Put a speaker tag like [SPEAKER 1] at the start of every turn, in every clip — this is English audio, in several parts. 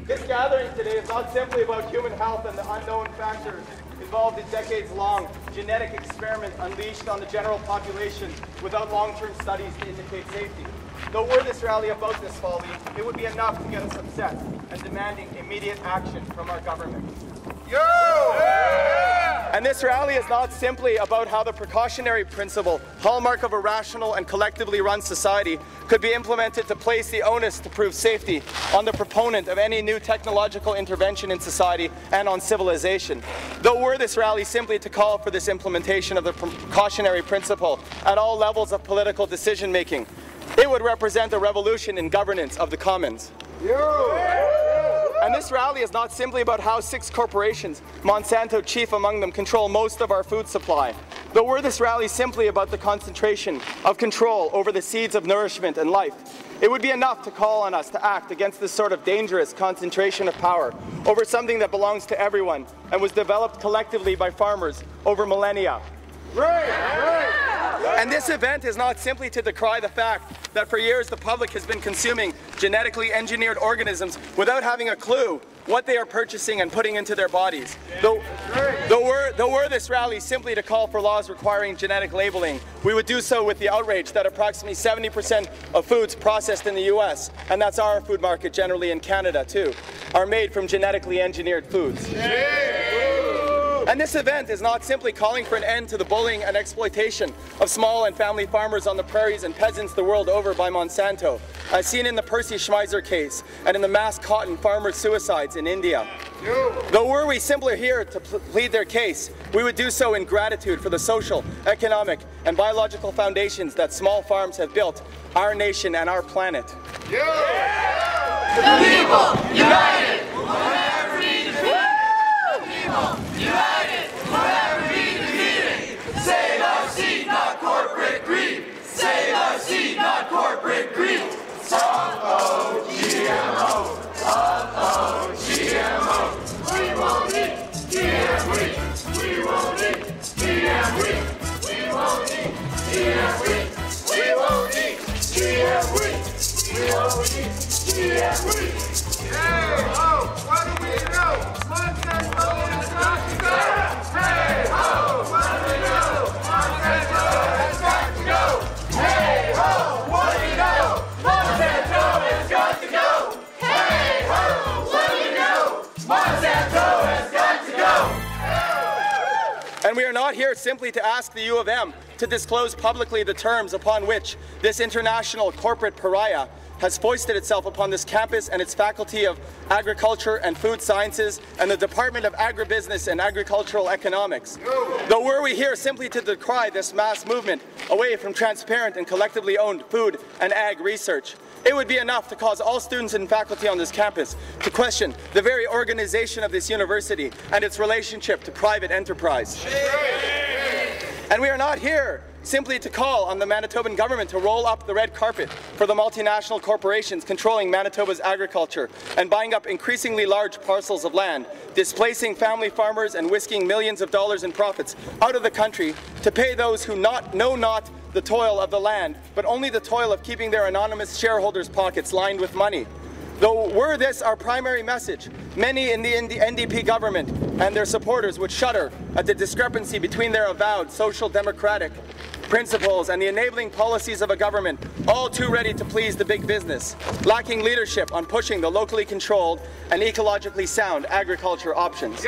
[SPEAKER 1] This gathering today is not simply about human health and the unknown factors involved in decades-long genetic experiments unleashed on the general population without long-term studies to indicate safety. Though were this rally about this folly, it would be enough to get us upset and demanding immediate action from our government. And this rally is not simply about how the precautionary principle, hallmark of a rational and collectively run society, could be implemented to place the onus to prove safety on the proponent of any new technological intervention in society and on civilization. Though were this rally simply to call for this implementation of the precautionary principle at all levels of political decision-making, it would represent a revolution in governance of the commons. And this rally is not simply about how 6 corporations, Monsanto chief among them, control most of our food supply. Though were this rally simply about the concentration of control over the seeds of nourishment and life, it would be enough to call on us to act against this sort of dangerous concentration of power over something that belongs to everyone and was developed collectively by farmers over millennia. And this event is not simply to decry the fact that for years the public has been consuming genetically engineered organisms without having a clue what they are purchasing and putting into their bodies. Though were this rally simply to call for laws requiring genetic labeling, we would do so with the outrage that approximately 70% of foods processed in the US, and that's our food market generally in Canada too, are made from genetically engineered foods. And this event is not simply calling for an end to the bullying and exploitation of small and family farmers on the prairies and peasants the world over by Monsanto, as seen in the Percy Schmeiser case and in the mass cotton farmer suicides in India. Though were we simply here to plead their case, we would do so in gratitude for the social, economic, and biological foundations that small farms have built our nation and our planet.
[SPEAKER 2] The people united will never be defeated. The people united will never be defeated. Save our seed, not corporate greed. Save our seed, not corporate greed. Oh, GMO. Oh, GMO. We won't eat GM wheat. We won't eat GM wheat. We won't eat GM wheat. We won't eat GM wheat. We won't eat GM wheat. Hey ho, what do we know? Monsanto has got to go. Hey ho, what do we know? Monsanto has got to go. Hey ho, what do we know? Monsanto has got to go. Hey ho, what do we know? Monsanto has got to go.
[SPEAKER 1] And we are not here simply to ask the U of M to disclose publicly the terms upon which this international corporate pariah has foisted itself upon this campus and its Faculty of Agriculture and Food Sciences and the Department of Agribusiness and Agricultural Economics. Though were we here simply to decry this mass movement away from transparent and collectively owned food and ag research, it would be enough to cause all students and faculty on this campus to question the very organization of this university and its relationship to private enterprise. And we are not here simply to call on the Manitoban government to roll up the red carpet for the multinational corporations controlling Manitoba's agriculture and buying up increasingly large parcels of land, displacing family farmers and whisking millions of dollars in profits out of the country to pay those who know not the toil of the land, but only the toil of keeping their anonymous shareholders' pockets lined with money. Though were this our primary message, many in the NDP government and their supporters would shudder at the discrepancy between their avowed social democratic principles and the enabling policies of a government all too ready to please the big business, lacking leadership on pushing the locally controlled and ecologically sound agriculture options.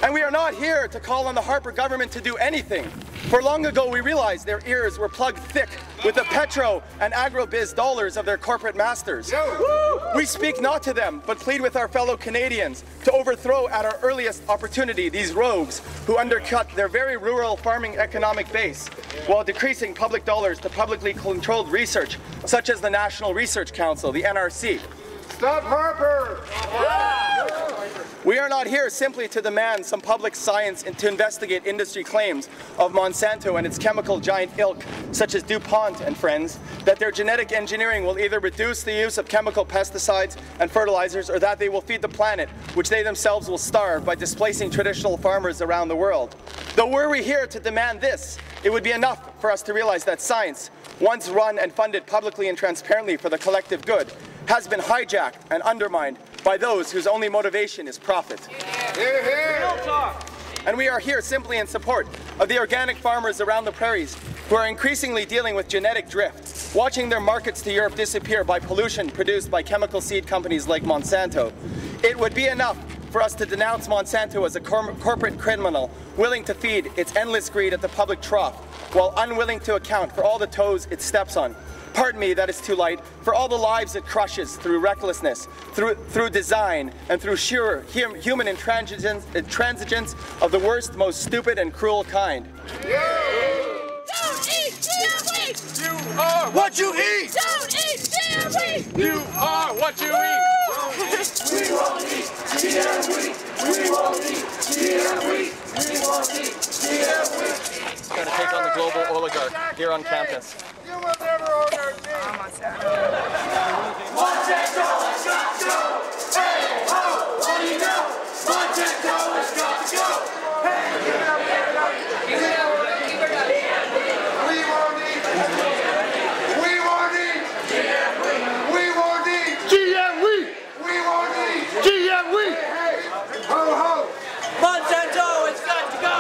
[SPEAKER 1] And we are not here to call on the Harper government to do anything, for long ago we realized their ears were plugged thick with the petro and agrobiz dollars of their corporate masters. We speak not to them, but plead with our fellow Canadians to overthrow at our earliest opportunity these rogues who undercut their very rural farming economic base while decreasing public dollars to publicly controlled research, such as the National Research Council, the NRC.
[SPEAKER 3] Stop Harper!
[SPEAKER 1] We are not here simply to demand some public science and to investigate industry claims of Monsanto and its chemical giant ilk, such as DuPont and friends, that their genetic engineering will either reduce the use of chemical pesticides and fertilizers or that they will feed the planet, which they themselves will starve by displacing traditional farmers around the world. Though were we here to demand this, it would be enough for us to realize that science, once run and funded publicly and transparently for the collective good, has been hijacked and undermined by those whose only motivation is profit. And we are here simply in support of the organic farmers around the prairies who are increasingly dealing with genetic drift, watching their markets to Europe disappear by pollution produced by chemical seed companies like Monsanto. It would be enough for us to denounce Monsanto as a corporate criminal willing to feed its endless greed at the public trough while unwilling to account for all the toes it steps on. Pardon me, that is too light, for all the lives it crushes through recklessness, through design, and through sheer human intransigence of the worst, most stupid and cruel kind.
[SPEAKER 2] Don't eat deer meat!
[SPEAKER 3] You are what you eat!
[SPEAKER 2] Don't eat deer meat!
[SPEAKER 3] You are what you eat!
[SPEAKER 2] We won't eat deer meat! We won't eat deer meat! We won't eat deer meat!
[SPEAKER 1] Trying to take on the global oligarch here on campus.
[SPEAKER 3] You will never order me!
[SPEAKER 2] Monsanto has got to go! Hey ho! What do you know? Monsanto has got to go! Hey!
[SPEAKER 3] We won't eat! We won't eat! We won't eat! GM wheat! We won't eat! GM wheat! Hey! Ho ho!
[SPEAKER 2] Monsanto has got to go!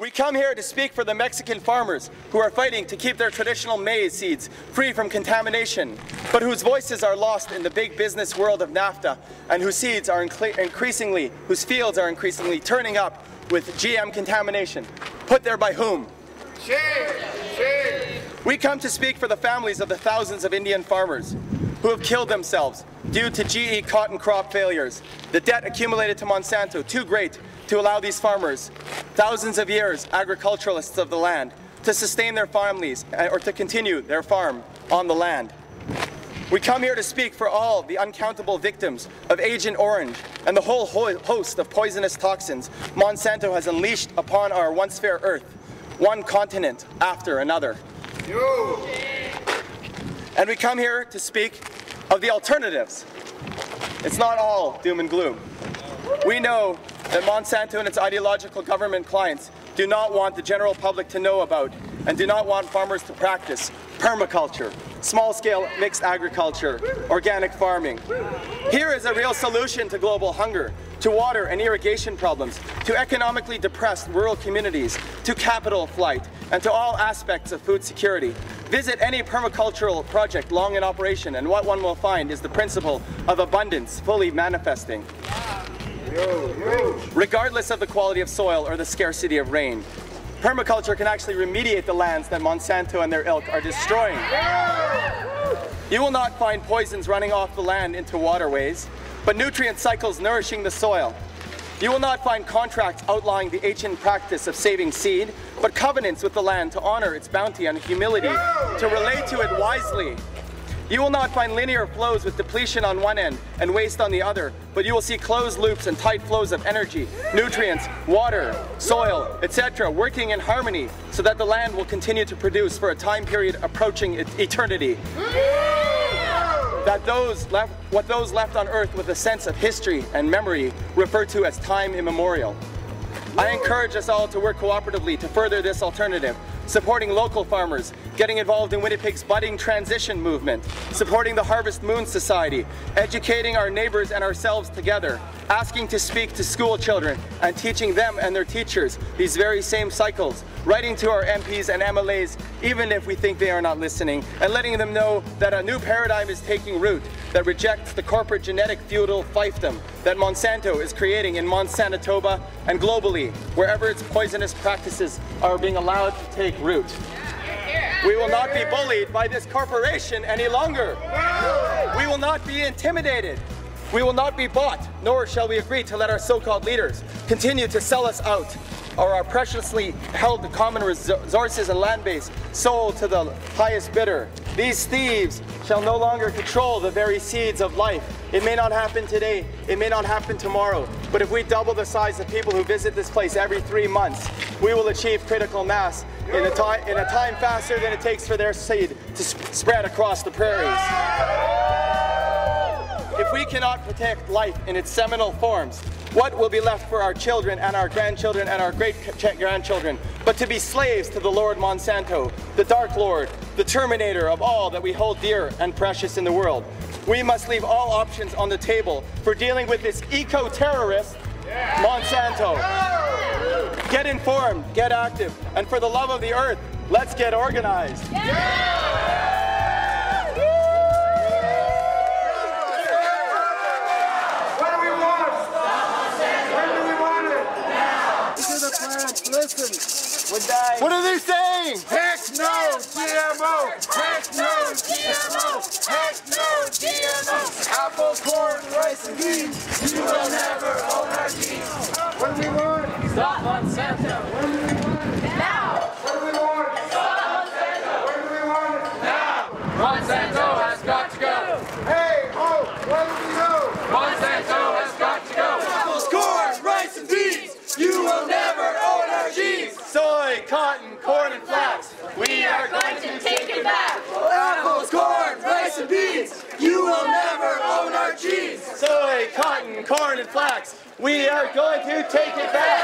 [SPEAKER 1] We come here to speak for the Mexican farmers who are fighting to keep their traditional maize seeds free from contamination, but whose voices are lost in the big business world of NAFTA and whose fields are increasingly turning up with GM contamination. Put there by whom?
[SPEAKER 3] Shame! Shame!
[SPEAKER 1] We come to speak for the families of the thousands of Indian farmers who have killed themselves due to GE cotton crop failures. The debt accumulated to Monsanto too great to allow these farmers, thousands of years agriculturalists of the land, to sustain their families or to continue their farm on the land. We come here to speak for all the uncountable victims of Agent Orange and the whole host of poisonous toxins Monsanto has unleashed upon our once fair earth, one continent after another. And we come here to speak of the alternatives. It's not all doom and gloom. We know that Monsanto and its ideological government clients do not want the general public to know about and do not want farmers to practice permaculture, small-scale mixed agriculture, organic farming. Here is a real solution to global hunger, to water and irrigation problems, to economically depressed rural communities, to capital flight, and to all aspects of food security. Visit any permacultural project long in operation, and what one will find is the principle of abundance fully manifesting. Regardless of the quality of soil or the scarcity of rain, permaculture can actually remediate the lands that Monsanto and their ilk are destroying. You will not find poisons running off the land into waterways, but nutrient cycles nourishing the soil. You will not find contracts outlining the ancient practice of saving seed, but covenants with the land to honor its bounty and humility, to relate to it wisely. You will not find linear flows with depletion on one end and waste on the other, but you will see closed loops and tight flows of energy, nutrients, water, soil, etc. working in harmony so that the land will continue to produce for a time period approaching eternity. That what those left on earth with a sense of history and memory refer to as time immemorial. I encourage us all to work cooperatively to further this alternative, supporting local farmers, getting involved in Winnipeg's budding transition movement, supporting the Harvest Moon Society, educating our neighbors and ourselves together, asking to speak to school children and teaching them and their teachers these very same cycles, writing to our MPs and MLAs even if we think they are not listening, and letting them know that a new paradigm is taking root that rejects the corporate genetic feudal fiefdom that Monsanto is creating in Monsanitoba and globally, wherever its poisonous practices are being allowed to take root. We will not be bullied by this corporation any longer. We will not be intimidated. We will not be bought, nor shall we agree to let our so-called leaders continue to sell us out, or our preciously held common resources and land base sold to the highest bidder. These thieves shall no longer control the very seeds of life. It may not happen today, it may not happen tomorrow, but if we double the size of people who visit this place every 3 months, we will achieve critical mass in a time faster than it takes for their seed to spread across the prairies. If we cannot protect life in its seminal forms, what will be left for our children and our grandchildren and our great-grandchildren but to be slaves to the Lord Monsanto, the Dark Lord, the terminator of all that we hold dear and precious in the world? We must leave all options on the table for dealing with this eco-terrorist, Monsanto. Get informed, get active, and for the love of the earth, let's get organized.
[SPEAKER 3] Listen.
[SPEAKER 1] What are they saying?
[SPEAKER 3] Heck no GMO! Heck no GMO! Heck no GMO! Apple, corn, rice, and beans. You will never own our genes. What do we want?
[SPEAKER 2] Stop Monsanto.
[SPEAKER 3] What do we want?
[SPEAKER 2] Now.
[SPEAKER 3] What do we want?
[SPEAKER 2] Stop Monsanto.
[SPEAKER 3] What do we want?
[SPEAKER 2] Now. Monsanto has got to go.
[SPEAKER 3] Hey, oh, what do we know?
[SPEAKER 2] Monsanto has got to go.
[SPEAKER 1] Apples, corn, rice, and beans.
[SPEAKER 2] You will never own our genes.
[SPEAKER 1] Soy, cotton, corn, and flax.
[SPEAKER 2] We are going to take it back.
[SPEAKER 1] Apples, corn, rice, and beans.
[SPEAKER 2] You will never own our genes.
[SPEAKER 1] Soy, cotton, corn, and flax. We are going to take it back.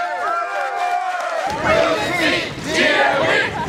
[SPEAKER 2] GMO.